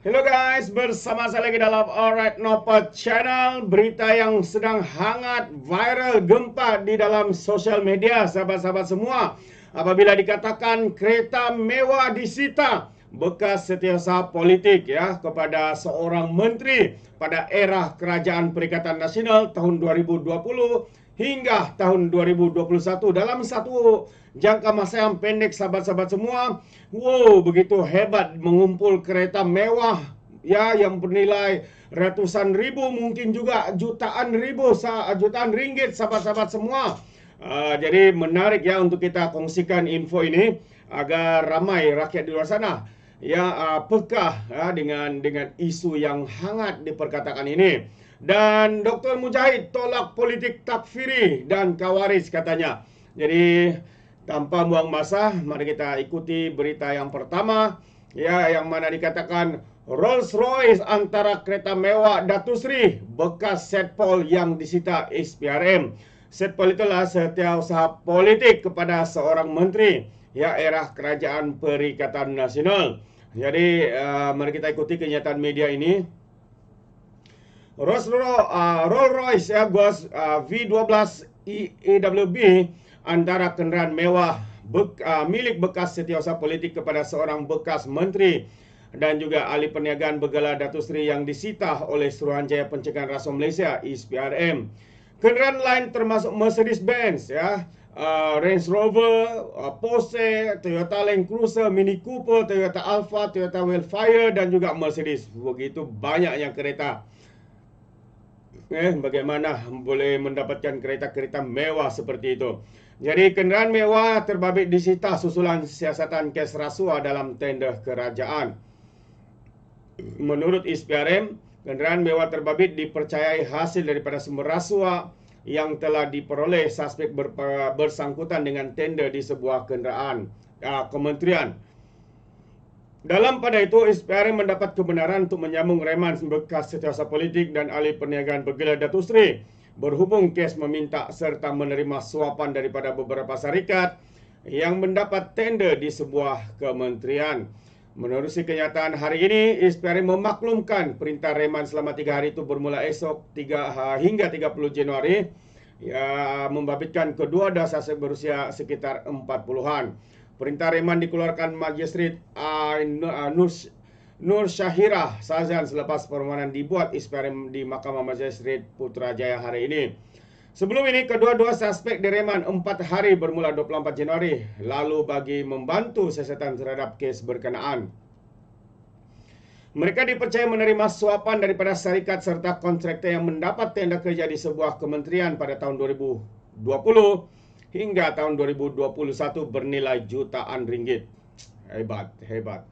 Hello guys, bersama saya lagi dalam Alright Nopa Channel. Berita yang sedang hangat, viral, gempa di dalam sosial media, sahabat-sahabat semua. Apabila dikatakan kereta mewah disita, bekas setiausaha politik ya kepada seorang menteri pada era Kerajaan Perikatan Nasional tahun 2020 hingga tahun 2021 dalam satu jangka masa yang pendek, sahabat-sahabat semua. Wow, begitu hebat mengumpul kereta mewah ya yang bernilai ratusan ribu, mungkin juga jutaan ringgit, sahabat-sahabat semua. Jadi menarik ya untuk kita kongsikan info ini agar ramai rakyat di luar sana ya peka ya, dengan isu yang hangat diperkatakan ini. Dan Dr. Mujahid tolak politik takfiri dan kawaris katanya. Jadi tanpa buang masa, mari kita ikuti berita yang pertama ya, yang mana dikatakan Rolls Royce antara kereta mewah Datuk Seri bekas Setpol yang disita SPRM. Setpol itulah setiausaha politik kepada seorang menteri ya era Kerajaan Perikatan Nasional. Jadi mari kita ikuti kenyataan media ini. Rolls Royce Airbus V12 EWB antara kenderaan mewah milik bekas setiausaha politik kepada seorang bekas menteri dan juga ahli perniagaan bergelar Datuk Seri yang disita oleh Suruhanjaya Pencegahan Rasuah Malaysia (SPRM). Kenderaan lain termasuk Mercedes-Benz ya, Range Rover, Porsche, Toyota Land Cruiser, Mini Cooper, Toyota Alphard, Toyota Wildfire dan juga Mercedes. Begitu banyaknya kereta. Bagaimana boleh mendapatkan kereta-kereta mewah seperti itu? Jadi kenderaan mewah terbabit disita susulan siasatan kes rasuah dalam tender kerajaan. Menurut SPRM, kenderaan mewah terbabit dipercayai hasil daripada sumber rasuah yang telah diperoleh suspek bersangkutan dengan tender di sebuah kenderaan kementerian. Dalam pada itu, SPRM mendapat kebenaran untuk menyambung reman bekas setiausaha politik dan ahli perniagaan bergelar Datuk Seri berhubung kes meminta serta menerima suapan daripada beberapa syarikat yang mendapat tender di sebuah kementerian. Menerusi kenyataan hari ini, SPRM memaklumkan perintah reman selama 3 hari itu bermula esok hingga 30 Januari ya, membabitkan kedua dasar berusia sekitar 40-an. Perintah reman dikeluarkan Magistrate Nur Syahirah Sazan selepas permohonan dibuat SPRM di Mahkamah Magistrate Putrajaya hari ini. Sebelum ini, kedua-dua suspek direman 4 hari bermula 24 Januari lalu bagi membantu siasatan terhadap kes berkenaan. Mereka dipercayai menerima suapan daripada syarikat serta kontraktor yang mendapat tender kerja di sebuah kementerian pada tahun 2020 hingga tahun 2021 bernilai jutaan ringgit. Hebat.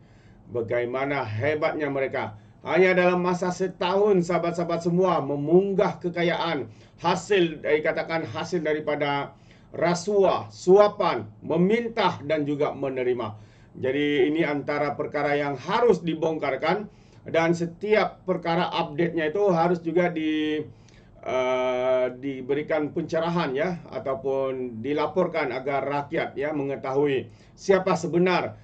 Bagaimana hebatnya mereka. Hanya dalam masa setahun, sahabat-sahabat semua, memunggah kekayaan dikatakan hasil daripada rasuah, suapan, meminta dan juga menerima. Jadi ini antara perkara yang harus dibongkarkan dan setiap perkara update-nya itu harus juga diberikan pencerahan ya, ataupun dilaporkan agar rakyat ya mengetahui siapa sebenar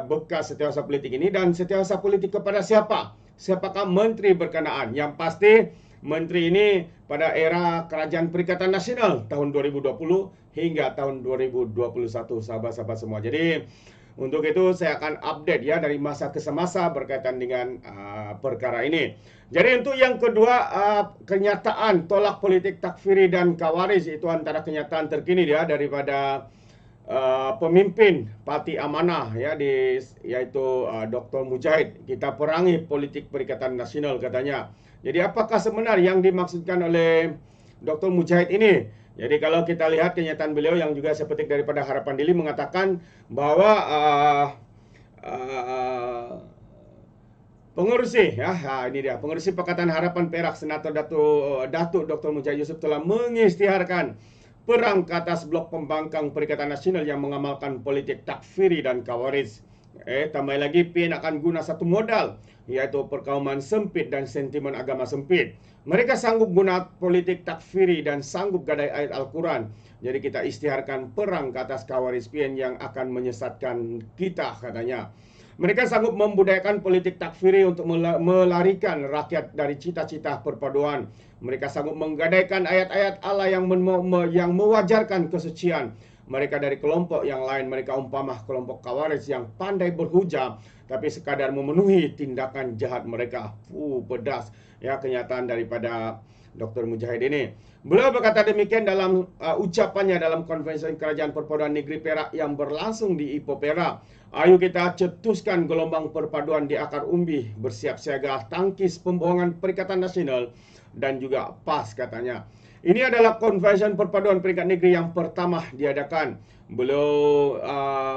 bekas setiausaha politik ini dan setiausaha politik kepada siapakah menteri berkenaan. Yang pasti menteri ini pada era Kerajaan Perikatan Nasional tahun 2020 hingga tahun 2021, sahabat-sahabat semua. Jadi untuk itu saya akan update ya dari masa ke semasa berkaitan dengan perkara ini. Jadi untuk yang kedua, kenyataan tolak politik takfiri dan kawaris itu antara kenyataan terkini ya daripada pemimpin Parti Amanah ya yaitu Dr. Mujahid. Kita perangi politik Perikatan Nasional katanya. Jadi apakah sebenar yang dimaksudkan oleh Dr. Mujahid ini? Jadi kalau kita lihat kenyataan beliau yang juga saya petik daripada Harapan Daily mengatakan bahwa pengerusi ini dia, pengerusi Pakatan Harapan Perak Senator Datuk Dr. Mujahid Yusof telah mengisytiharkan perang ke atas blok pembangkang Perikatan Nasional yang mengamalkan politik takfiri dan kawaris. Tambah lagi PN akan guna satu modal, yaitu perkauman sempit dan sentimen agama sempit. Mereka sanggup guna politik takfiri dan sanggup gadai ayat Al-Quran. Jadi kita isytiharkan perang ke atas kawaris PN yang akan menyesatkan kita katanya. Mereka sanggup membudayakan politik takfiri untuk melarikan rakyat dari cita-cita perpaduan. Mereka sanggup menggadaikan ayat-ayat Allah yang mewajarkan kesucian. Mereka dari kelompok yang lain, mereka umpamah kelompok Khawarij yang pandai berhujah tapi sekadar memenuhi tindakan jahat mereka. Pedas ya kenyataan daripada Dr. Mujahid ini. Beliau berkata demikian dalam ucapannya dalam konvensi Kerajaan Perpaduan Negeri Perak yang berlangsung di Ipoh Perak. Ayo kita cetuskan gelombang perpaduan di akar umbi, bersiap siaga tangkis pembohongan Perikatan Nasional dan juga PAS katanya. Ini adalah konvensi perpaduan peringkat negeri yang pertama diadakan.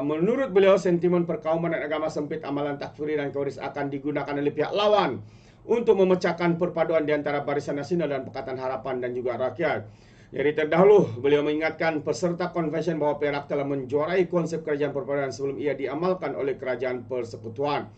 Menurut beliau, sentimen perkauman dan agama sempit, amalan takfiri dan Khawarij akan digunakan oleh pihak lawan untuk memecahkan perpaduan di antara Barisan Nasional dan Pakatan Harapan dan juga rakyat. Jadi terdahulu beliau mengingatkan peserta konvensi bahwa Perak telah menjuarai konsep kerajaan perpaduan sebelum ia diamalkan oleh kerajaan persekutuan.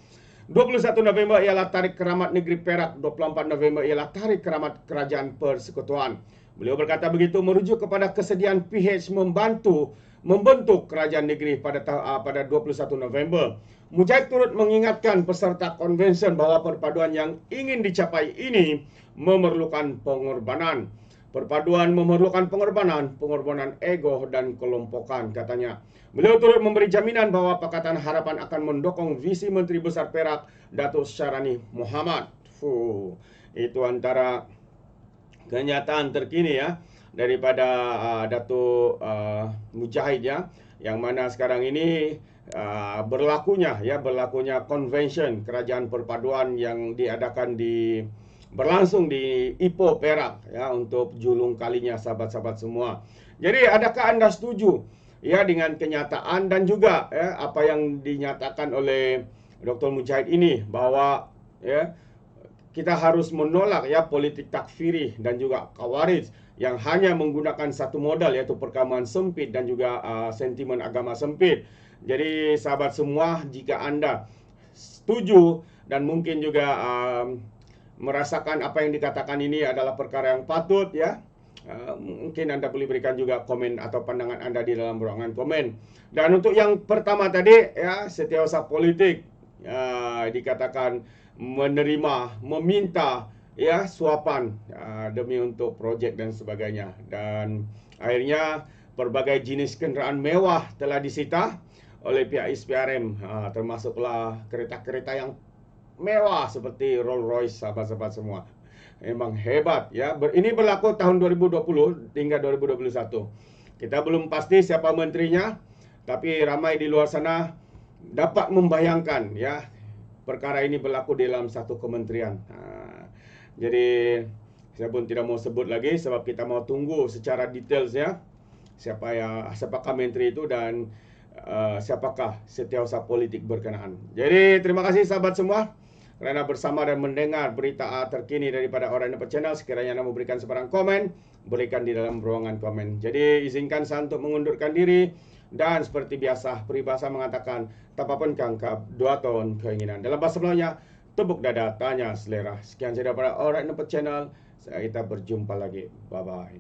21 November ialah Tarikh Keramat Negeri Perak, 24 November ialah Tarikh Keramat Kerajaan Persekutuan. Beliau berkata begitu merujuk kepada kesediaan PH membentuk kerajaan negeri pada 21 November. Mujahid turut mengingatkan peserta konvensi bahwa perpaduan yang ingin dicapai ini memerlukan pengorbanan. Perpaduan memerlukan pengorbanan ego dan kelompokan, katanya. Beliau turut memberi jaminan bahwa Pakatan Harapan akan mendukung visi Menteri Besar Perak, Datuk Syarani Muhammad. Itu antara kenyataan terkini ya daripada Datuk Mujahid ya, yang mana sekarang ini berlakunya konvensi Kerajaan Perpaduan yang berlangsung di Ipoh Perak ya, untuk julung kalinya sahabat-sahabat semua. Jadi adakah anda setuju ya dengan kenyataan dan juga ya, apa yang dinyatakan oleh Dr. Mujahid ini bahwa ya kita harus menolak ya politik takfiri dan juga Khawarij yang hanya menggunakan satu modal, yaitu perkauman sempit dan juga sentimen agama sempit. Jadi sahabat semua, jika anda setuju dan mungkin juga merasakan apa yang dikatakan ini adalah perkara yang patut ya, mungkin anda boleh berikan juga komen atau pandangan anda di dalam ruangan komen. Dan untuk yang pertama tadi ya, setiausaha politik dikatakan meminta ya suapan demi untuk projek dan sebagainya, dan akhirnya berbagai jenis kenderaan mewah telah disita oleh pihak SPRM, termasuklah kereta-kereta yang mewah seperti Rolls Royce, sahabat-sahabat semua. Memang hebat ya. Ini berlaku tahun 2020 hingga 2021. Kita belum pasti siapa menterinya, tapi ramai di luar sana dapat membayangkan ya, perkara ini berlaku di dalam satu kementerian. Jadi saya pun tidak mau sebut lagi sebab kita mau tunggu secara details ya, siapakah menteri itu dan siapakah setiausaha politik berkenaan. Jadi terima kasih sahabat semua kerana bersama dan mendengar berita terkini daripada Alright Nampak Channel. Sekiranya anda memberikan sebarang komen, berikan di dalam ruangan komen. Jadi izinkan saya untuk mengundurkan diri, dan seperti biasa peribahasa mengatakan tanpa pengkangkap 2 tahun keinginan. Dalam bahasa Melayunya, tepuk dada tanya selera. Sekian saja daripada Alright Nampak Channel. Kita berjumpa lagi. Bye bye.